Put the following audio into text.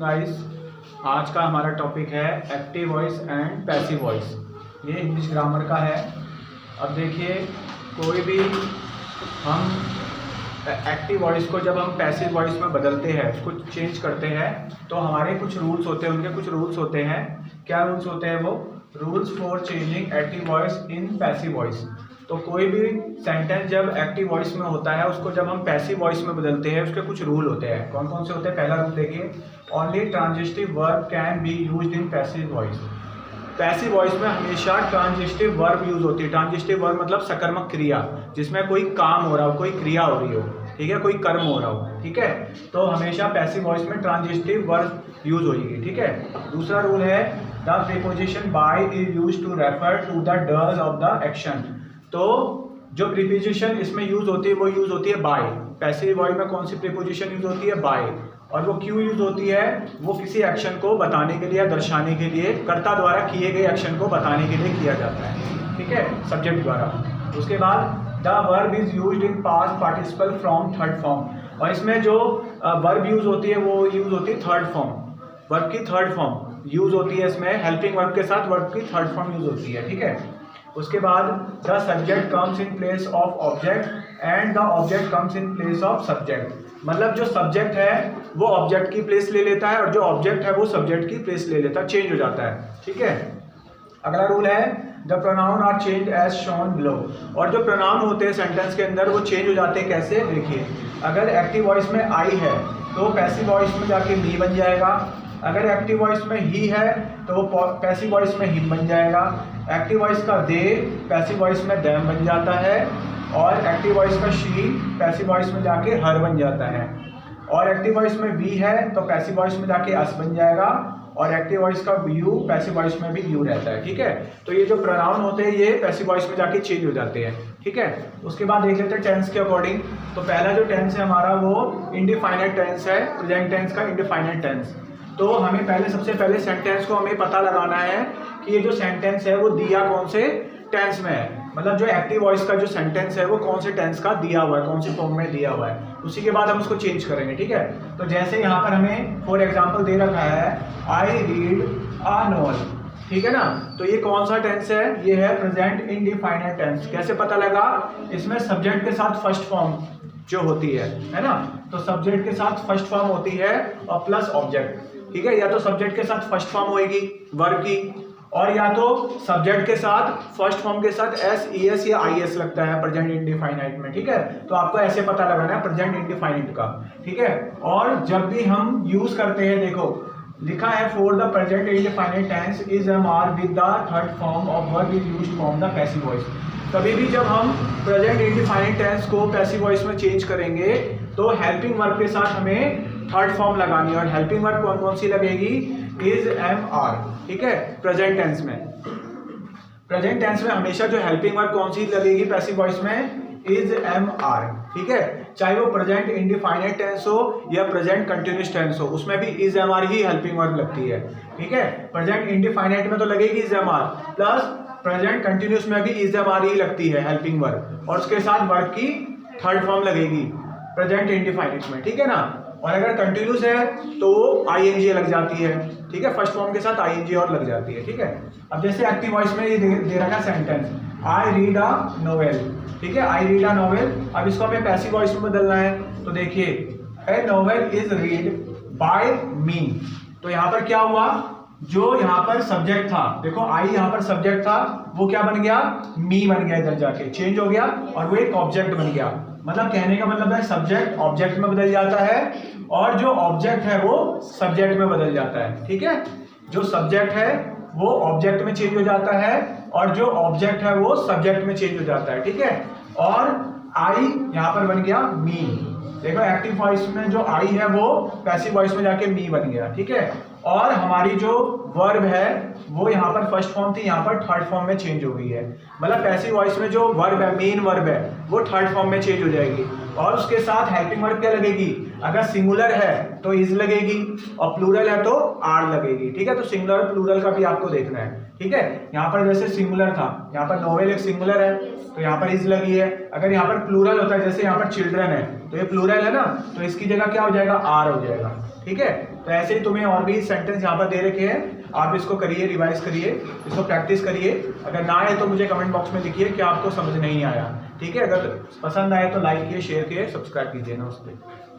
Guys, आज का हमारा टॉपिक है active voice and passive voice. ये इंग्लिश ग्रामर का है। अब देखिए, कोई भी हम एक्टिव वॉइस को जब हम पैसिव वॉइस में बदलते हैं, उसको चेंज करते हैं, तो हमारे कुछ रूल्स होते हैं, उनके कुछ रूल्स होते हैं। क्या रूल्स होते हैं वो? Rules for changing active voice in passive voice. तो कोई भी सेंटेंस जब एक्टिव वॉइस में होता है, उसको जब हम पैसिव वॉइस में बदलते हैं, उसके कुछ रूल होते हैं। कौन कौन से होते हैं? पहला रूल देखिए, only transitive verb can be used in passive voice. Passive voice में हमेशा ट्रांजिटिव वर्ब यूज होती है। ट्रांजिटिव वर्ब मतलब सकर्मक क्रिया, जिसमें कोई काम हो रहा हो, कोई क्रिया हो रही हो, ठीक है, कोई कर्म हो रहा हो, ठीक है। तो हमेशा पैसिव वॉइस में ट्रांजिटिव वर्ब यूज होगी, ठीक है। दूसरा रूल है, the preposition by is used to refer to the doer of the action. तो जो प्रीपोजिशन इसमें यूज होती है वो यूज होती है बाय। पैसिव वॉइस में कौन सी प्रीपोजिशन यूज होती है? बाय। और वो क्यों यूज होती है? वो किसी एक्शन को बताने के लिए या दर्शाने के लिए, कर्ता द्वारा किए गए एक्शन को बताने के लिए किया जाता है, ठीक है, सब्जेक्ट द्वारा। उसके बाद the verb is used in past participle from third form. और इसमें जो वर्ब यूज होती है वो यूज होती है थर्ड फॉर्म, वर्ब की थर्ड फॉर्म यूज होती है। इसमें हेल्पिंग वर्ब के साथ वर्ब की थर्ड फॉर्म यूज होती है, ठीक है। उसके बाद the subject comes in place of object and the object comes in place of subject. मतलब जो सब्जेक्ट है वो ऑब्जेक्ट की प्लेस ले लेता है और जो ऑब्जेक्ट है वो सब्जेक्ट की प्लेस ले लेता है, चेंज हो जाता है, ठीक है। अगला रूल है, the pronoun are change as shown below. और जो प्रोनाउन होते हैं सेंटेंस के अंदर वो चेंज हो जाते हैं। कैसे? देखिए, अगर एक्टिव वॉइस में आई है तो पैसिव वॉइस में जाके मी बन जाएगा। अगर एक्टिव वॉइस में ही है तो वो पैसिव वॉइस में हिम बन जाएगा। एक्टिव वॉइस का दे पैसिव वॉइस में देम बन जाता है। और एक्टिव वॉइस का शी पैसिव वॉइस में जाके हर बन जाता है। और एक्टिव वॉइस में वी है तो पैसिव वॉइस में जाके अस बन जाएगा। और एक्टिव वॉइस का यू पैसिव वॉइस में भी यू रहता है, ठीक है। तो ये जो प्रोनाउन होते हैं ये पैसिव वॉइस में जाके चेंज हो जाते हैं, ठीक है। उसके बाद देख लेते हैं टेंस के अकॉर्डिंग। तो पहला जो टेंस है हमारा वो इंडिफाइनाइट टेंस है, प्रेजेंट टेंस का इंडिफाइनाइट टेंस। तो हमें सबसे पहले सेंटेंस को हमें पता लगाना है कि ये जो सेंटेंस है वो दिया कौन से टेंस में है। मतलब जो एक्टिव वॉइस का जो सेंटेंस है वो कौन से टेंस का दिया हुआ है, कौन सी फॉर्म में दिया हुआ है। उसी के बाद हम उसको चेंज करेंगे, ठीक है। तो जैसे यहाँ पर हमें फॉर एग्जांपल दे रखा है, आई रीड अ नॉवल, ठीक है ना। तो ये कौन सा टेंस है? ये है प्रेजेंट इंडिफाइनाइट टेंस। कैसे पता लगा? इसमें सब्जेक्ट के साथ फर्स्ट फॉर्म जो होती है ना। तो सब्जेक्ट के साथ फर्स्ट फॉर्म होती है और प्लस ऑब्जेक्ट, ठीक है। या तो सब्जेक्ट के साथ फर्स्ट फॉर्म होएगी वर्ब की, और या तो सब्जेक्ट के साथ फर्स्ट फॉर्म के साथ एस, ई एस या आई एस लगता है प्रेजेंट इंडिफाइनाइट में, ठीक है। तो आपको ऐसे पता लगाना है प्रेजेंट इंडिफाइनाइट का, ठीक है। और जब भी हम यूज करते हैं, देखो लिखा है for the present indefinite tense is am are with the third form of verb is used from the passive voice. कभी भी जब हम प्रेजेंट इंडिफाइनाइट टेंस को पैसिव वॉइस में चेंज करेंगे तो हेल्पिंग वर्ब के साथ हमें थर्ड फॉर्म लगानी है। और हेल्पिंग वर्ब कौन कौन सी लगेगी? इज, एम, आर, ठीक है। प्रेजेंट टेंस में हमेशा जो हेल्पिंग वर्ब कौन सी लगेगी पैसिव वॉइस में? इज, एम, आर, ठीक है। चाहे वो प्रेजेंट इंडिफाइनाइट टेंस हो या प्रेजेंट कंटिन्यूअस टेंस हो, उसमें भी इज, एम, आर ही हेल्पिंग वर्ब लगती है, ठीक है। प्रेजेंट इंडिफाइनाइट में तो लगेगी is, am, are, plus present continuous में भी इज, एम, आर ही लगती है हेल्पिंग वर्ब, और उसके साथ वर्ब की थर्ड फॉर्म लगेगी प्रेजेंट इंडिफाइनाइट में, ठीक है ना। और अगर कंटिन्यूस है तो आईएनजी लग जाती है, ठीक है। फर्स्ट फॉर्म के साथ आईएनजी और लग जाती है, ठीक है। अब जैसे एक्टिव वॉइस में ये दे रखा sentence, I read a novel, ठीक है। I read a novel. अब इसको हमें पैसिव वॉइस में बदलना है। तो देखिए, a novel is read by me. तो यहाँ पर क्या हुआ? जो यहाँ पर सब्जेक्ट था, देखो आई यहाँ पर सब्जेक्ट था, वो क्या बन गया? मी बन गया, इधर जाके चेंज हो गया और वो एक ऑब्जेक्ट बन गया। मतलब कहने का मतलब है सब्जेक्ट ऑब्जेक्ट में बदल जाता है और जो ऑब्जेक्ट है वो सब्जेक्ट में बदल जाता है, ठीक है। जो सब्जेक्ट है वो ऑब्जेक्ट में चेंज हो जाता है और जो ऑब्जेक्ट है वो सब्जेक्ट में चेंज हो जाता है, ठीक है। और आई यहाँ पर बन गया मी। देखो एक्टिव वॉइस में जो आई है वो पैसिव वॉइस में जाके मी बन गया, ठीक है। और हमारी जो वर्ब है वो यहाँ पर फर्स्ट फॉर्म थी, यहाँ पर थर्ड फॉर्म में चेंज हो गई है। मतलब पैसिव वॉइस में जो वर्ब है, मेन वर्ब है, वो थर्ड फॉर्म में चेंज हो जाएगी। और उसके साथ हेल्पिंग वर्ब क्या लगेगी? अगर सिंगुलर है तो इज लगेगी और प्लूरल है तो आर लगेगी, ठीक है। तो सिंगुलर और प्लूरल का भी आपको देखना है, ठीक है। यहाँ पर जैसे सिंगुलर था, यहाँ पर नोवेल एक सिंगुलर है तो यहाँ पर इज लगी है। अगर यहाँ पर प्लूरल होता है, जैसे यहाँ पर चिल्ड्रन है तो ये प्लूरल है ना, तो इसकी जगह क्या हो जाएगा? आर हो जाएगा, ठीक है। तो ऐसे ही तुम्हें और भी सेंटेंस यहाँ पर दे रखे हैं, आप इसको करिए, रिवाइज करिए, इसको प्रैक्टिस करिए। अगर ना आए तो मुझे कमेंट बॉक्स में लिखिए कि आपको समझ नहीं आया। ठीक है, अगर पसंद आए तो लाइक कीजिए, शेयर कीजिए, सब्सक्राइब कीजिए। नमस्ते।